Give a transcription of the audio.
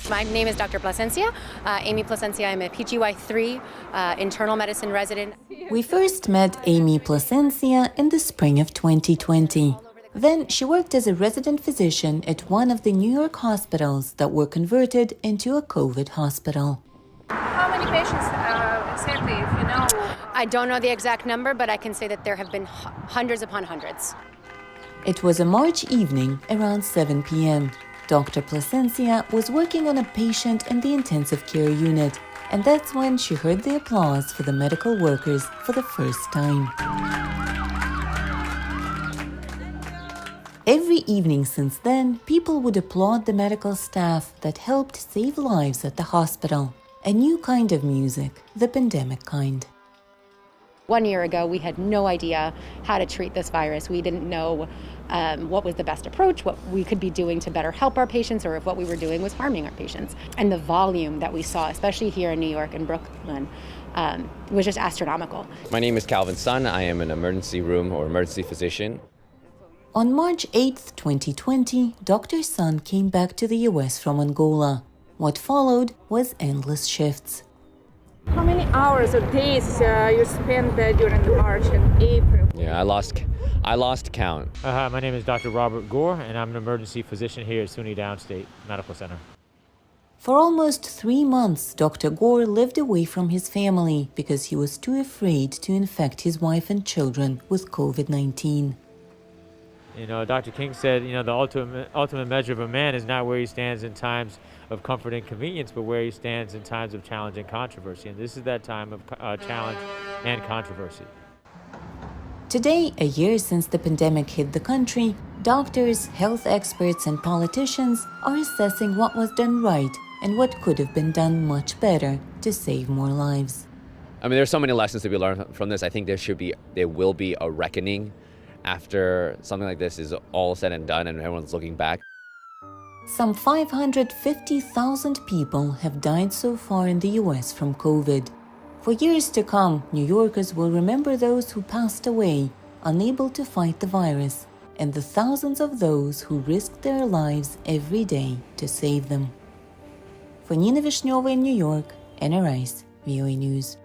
My name is Dr. Plasencia, Amy Plasencia. I'm a PGY3 internal medicine resident. We first met Amy Plasencia in the spring of 2020. Then she worked as a resident physician at one of the New York hospitals that were converted into a COVID hospital. How many patients exactly, if you know? I don't know the exact number, but I can say that there have been hundreds upon hundreds. It was a March evening around 7 p.m. Dr. Plasencia was working on a patient in the intensive care unit, and that's when she heard the applause for the medical workers for the first time. Every evening since then, people would applaud the medical staff that helped save lives at the hospital. A new kind of music, the pandemic kind. 1 year ago, we had no idea how to treat this virus. We didn't know what was the best approach, what we could be doing to better help our patients, or if what we were doing was harming our patients. And the volume that we saw, especially here in New York and Brooklyn, was just astronomical. My name is Calvin Sun. I am an emergency room or emergency physician. On March 8, 2020, Dr. Sun came back to the US from Angola. What followed was endless shifts. How many hours or days you spent during the March and April? Yeah, I lost count. Hi, my name is Dr. Robert Gore, and I'm an emergency physician here at SUNY Downstate Medical Center. For almost 3 months, Dr. Gore lived away from his family because he was too afraid to infect his wife and children with COVID-19. You know, Dr. King said, the ultimate measure of a man is not where he stands in times of comfort and convenience, but where he stands in times of challenge and controversy. And this is that time of challenge and controversy. Today, a year since the pandemic hit the country, doctors, health experts, and politicians are assessing what was done right and what could have been done much better to save more lives. I mean, there's so many lessons to be learned from this. I think there will be a reckoning after something like this is all said and done and everyone's looking back. Some 550,000 people have died so far in the US from COVID. For years to come, New Yorkers will remember those who passed away, unable to fight the virus, and the thousands of those who risked their lives every day to save them. For Nina Vishneva in New York, Anna Rice, VOA News.